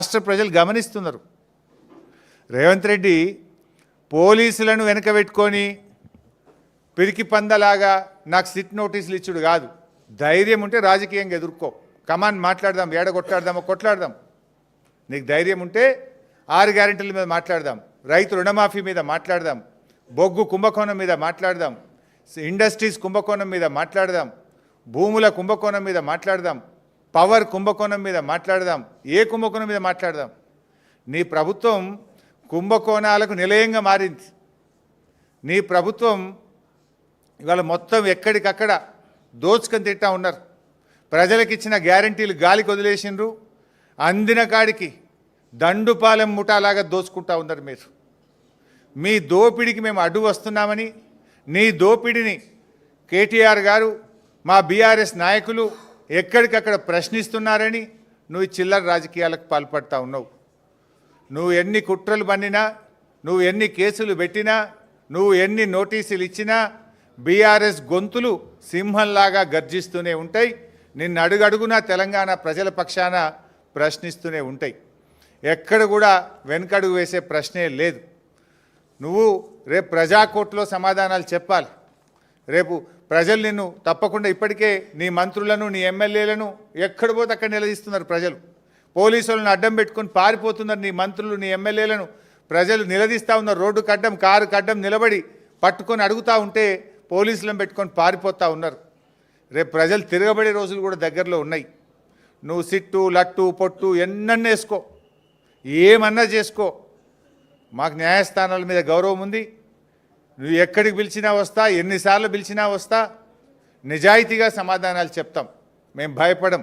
రాష్ట్ర ప్రజలు గమనిస్తున్నారు. రేవంత్ రెడ్డి పోలీసులను వెనకబెట్టుకొని పిరికి పందలాగా నాకు సిట్ నోటీసులు ఇచ్చుడు కాదు. ధైర్యం ఉంటే రాజకీయంగా ఎదుర్కో, కమాన్ మాట్లాడదాం, ఏడగొట్లాడదాం, కొట్లాడదాం. నీకు ధైర్యం ఉంటే 6 గ్యారెంటీల మీద మాట్లాడదాం, రైతు రుణమాఫీ మీద మాట్లాడదాం, బొగ్గు కుంభకోణం మీద మాట్లాడదాం, ఇండస్ట్రీస్ కుంభకోణం మీద మాట్లాడదాం, భూముల కుంభకోణం మీద మాట్లాడదాం, పవర్ కుంభకోణం మీద మాట్లాడదాం, ఏ కుంభకోణం మీద మాట్లాడదాం. నీ ప్రభుత్వం కుంభకోణాలకు నిలయంగా మారింది. నీ ప్రభుత్వం ఇవాళ మొత్తం ఎక్కడికక్కడ దోచుకొని తింటా ఉన్నారు. ప్రజలకు ఇచ్చిన గ్యారంటీలు గాలికి వదిలేసిండ్రు. అందిన కాడికి దండుపాలెం ముఠాలాగా దోచుకుంటా ఉన్నారు మీరు. మీ దోపిడికి మేము అడ్డు వస్తున్నామని, నీ దోపిడిని కేటీఆర్ గారు, మా బీఆర్ఎస్ నాయకులు ఎక్కడికక్కడ ప్రశ్నిస్తున్నారని నువ్వు చిల్లర రాజకీయాలకు పాల్పడతా ఉన్నావు. నువ్వు ఎన్ని కుట్రలు పన్నినా, నువ్వు ఎన్ని కేసులు పెట్టినా, నువ్వు ఎన్ని నోటీసులు ఇచ్చినా బీఆర్ఎస్ గొంతులు సింహంలాగా గర్జిస్తూనే ఉంటాయి. నిన్ను అడుగడుగునా తెలంగాణ ప్రజల పక్షాన ప్రశ్నిస్తూనే ఉంటాయి. ఎక్కడ కూడా వెనకడుగు వేసే ప్రశ్నే లేదు. నువ్వు రేపు ప్రజాకోర్టులో సమాధానాలు చెప్పాలి. రేపు ప్రజలు నిన్ను తప్పకుండా, ఇప్పటికే నీ మంత్రులను, నీ ఎమ్మెల్యేలను ఎక్కడ పోతే అక్కడ నిలదీస్తున్నారు ప్రజలు. పోలీసులను అడ్డం పెట్టుకొని పారిపోతున్నారు నీ మంత్రులు, నీ ఎమ్మెల్యేలను ప్రజలు నిలదీస్తూ ఉన్నారు. రోడ్డు కడ్డం, కారు కడ్డం నిలబడి పట్టుకొని అడుగుతూ ఉంటే పోలీసులను పెట్టుకొని పారిపోతూ ఉన్నారు. రేపు ప్రజలు తిరగబడే రోజులు కూడా దగ్గరలో ఉన్నాయి. నువ్వు సిట్టు, లట్టు, పొట్టు ఎన్నన్నా వేసుకో, ఏమన్నా చేసుకో, మాకు న్యాయస్థానాల మీద గౌరవం ఉంది. నువ్వు ఎక్కడికి పిలిచినా వస్తా, ఎన్నిసార్లు పిలిచినా వస్తా, నిజాయితీగా సమాధానాలు చెప్తాం. మేము భయపడం.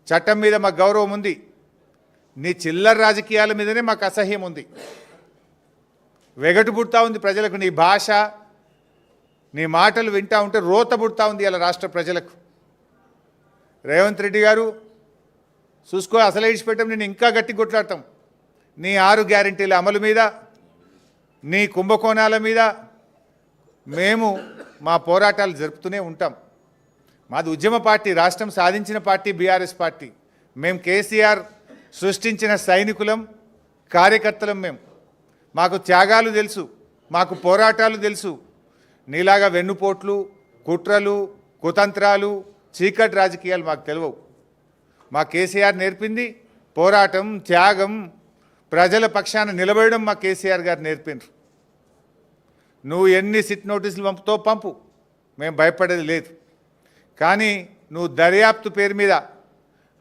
చట్టం మీద మాకు గౌరవం ఉంది. నీ చిల్లర రాజకీయాల మీదనే మాకు అసహ్యం ఉంది. వెగటు పుడతా ఉంది ప్రజలకు. నీ భాష, నీ మాటలు వింటా ఉంటే రోత పుడతా ఉంది ఇలా రాష్ట్ర ప్రజలకు. రేవంత్ రెడ్డి గారు చూసుకో, అసలు ఇడిచిపెట్టాం, నేను ఇంకా గట్టి కొట్లాడతాం. నీ 6 గ్యారెంటీల అమలు మీద, నీ కుంభకోణాల మీద మేము మా పోరాటాలు జరుపుతూనే ఉంటాం. మాది ఉద్యమ పార్టీ, రాష్ట్రం సాధించిన పార్టీ బీఆర్ఎస్ పార్టీ. మేము కేసీఆర్ సృష్టించిన సైనికులం, కార్యకర్తలం. మాకు త్యాగాలు తెలుసు, మాకు పోరాటాలు తెలుసు. నీలాగా వెన్నుపోట్లు, కుట్రలు, కుతంత్రాలు, చీకటి రాజకీయాలు మాకు తెలియవు. మా కేసీఆర్ నేర్పింది పోరాటం, త్యాగం, ప్రజల పక్షాన నిలబడడం మా కేసీఆర్ గారు నేర్పినారు. నువ్వు ఎన్ని సిట్ నోటీసులు పంపుతో పంపు, మేము భయపడేది లేదు. కానీ నువ్వు దర్యాప్తు పేరు మీద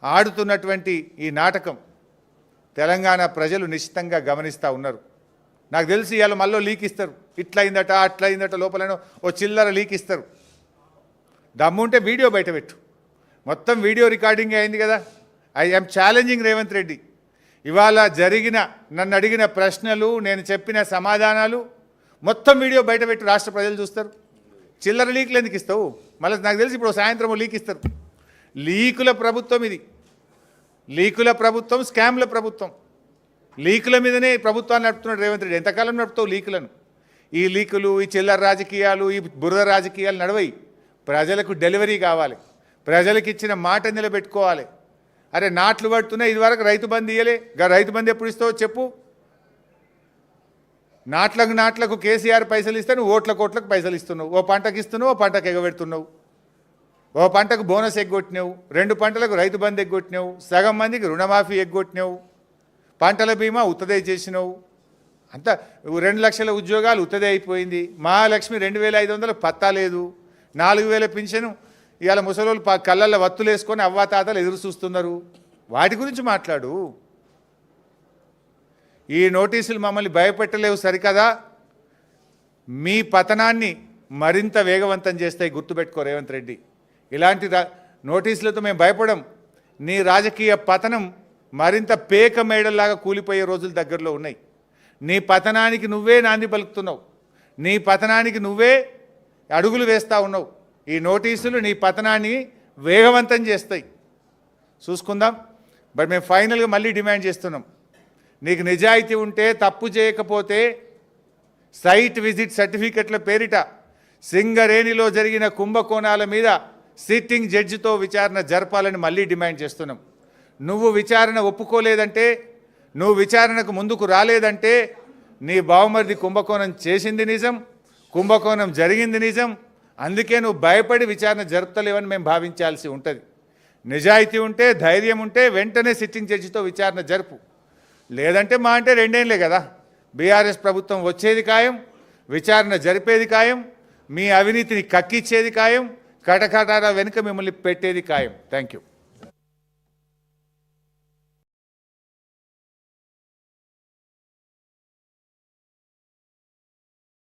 ఆడుతున్నటువంటి ఈ నాటకం తెలంగాణ ప్రజలు నిశ్చితంగా గమనిస్తూ ఉన్నారు. నాకు తెలిసి ఇవాళ మళ్ళీ లీక్ ఇస్తారు. ఇట్లయిందట, అట్లయిందట, లోపల ఓ చిల్లర లీక్ ఇస్తారు. దమ్ముంటే వీడియో బయట పెట్టు. మొత్తం వీడియో రికార్డింగ్ అయింది కదా. I'm challenging Revanth Reddy. ఇవాళ జరిగిన, నన్ను అడిగిన ప్రశ్నలు, నేను చెప్పిన సమాధానాలు మొత్తం వీడియో బయట పెట్టు, రాష్ట్ర ప్రజలు చూస్తారు. చిల్లర లీకులు ఎందుకు ఇస్తావు? మళ్ళీ నాకు తెలిసి ఇప్పుడు సాయంత్రం లీక్ ఇస్తారు. లీకుల ప్రభుత్వం ఇది. లీకుల ప్రభుత్వం, స్కామ్ల ప్రభుత్వం. లీకుల మీదనే ప్రభుత్వాన్ని నడుపుతున్నాడు రేవంత్ రెడ్డి. ఎంతకాలం నడుపుతావు లీకులను? ఈ లీకులు, ఈ చిల్లర రాజకీయాలు, ఈ బురద రాజకీయాలు నడవయి. ప్రజలకు డెలివరీ కావాలి, ప్రజలకు ఇచ్చిన మాట నిలబెట్టుకోవాలి. అరే నాట్లు పడుతున్నాయి, ఇదివరకు రైతు బంధు ఇయ్యలే, రైతు బంధు ఎప్పుడు ఇస్తావో చెప్పు. నాట్లకు కేసీఆర్ పైసలు ఇస్తే నువ్వు ఓట్లకు పైసలు ఇస్తున్నావు. ఓ పంటకు ఇస్తున్నావు, ఓ పంటకు ఎగబెడుతున్నావు. ఓ పంటకు బోనస్ ఎగ్గొట్టినావు, 2 పంటలకు రైతు బంధు ఎగ్గొట్టినావు, సగం మందికి రుణమాఫీ ఎగ్గొట్టినావు, పంటల బీమా ఉత్తదే చేసినావు. అంతా 2 లక్షల ఉద్యోగాలు ఉత్తదే అయిపోయింది. మహాలక్ష్మి 2500 పత్తా లేదు. 4000 పింఛను ఇవాళ ముసలోళ్ళు కళ్ళల్లో వత్తులు వేసుకొని అవ్వాతాతలు ఎదురు చూస్తున్నారు. వాటి గురించి మాట్లాడు. ఈ నోటీసులు మమ్మల్ని భయపెట్టలేవు సరికదా, మీ పతనాన్ని మరింత వేగవంతం చేస్తాయి. గుర్తుపెట్టుకో రేవంత్ రెడ్డి. ఇలాంటి నోటీసులతో మేము భయపడం. నీ రాజకీయ పతనం మరింత పేక మేడల్లాగా కూలిపోయే రోజులు దగ్గరలో ఉన్నాయి. నీ పతనానికి నువ్వే నాంది పలుకుతున్నావు. నీ పతనానికి నువ్వే అడుగులు వేస్తూ ఉన్నావు. ఈ నోటీసులు నీ పతనాన్ని వేగవంతం చేస్తాయి. చూసుకుందాం. బట్ మేము ఫైనల్గా మళ్ళీ డిమాండ్ చేస్తున్నాం. నీకు నిజాయితీ ఉంటే, తప్పు చేయకపోతే సైట్ విజిట్ సర్టిఫికెట్ల పేరిట సింగరేణిలో జరిగిన కుంభకోణాల మీద సిట్టింగ్ జడ్జితో విచారణ జరపాలని మళ్ళీ డిమాండ్ చేస్తున్నాం. నువ్వు విచారణ ఒప్పుకోలేదంటే, నువ్వు విచారణకు ముందుకు రాలేదంటే నీ బావమరిది కుంభకోణం చేసింది నిజం, కుంభకోణం జరిగింది నిజం. అందుకే నువ్వు భయపడి విచారణ జరుపుతలేవని మేము భావించాల్సి ఉంటుంది. నిజాయితీ ఉంటే, ధైర్యం ఉంటే వెంటనే సిట్టింగ్ జడ్జితో విచారణ జరుపు. లేదంటే మా అంటే 2 ఏళ్ళే కదా, బీఆర్ఎస్ ప్రభుత్వం వచ్చేది ఖాయం, విచారణ జరిపేది ఖాయం, మీ అవినీతిని కక్కిచ్చేది ఖాయం, కటకటాల వెనుక మిమ్మల్ని పెట్టేది ఖాయం. Thank you.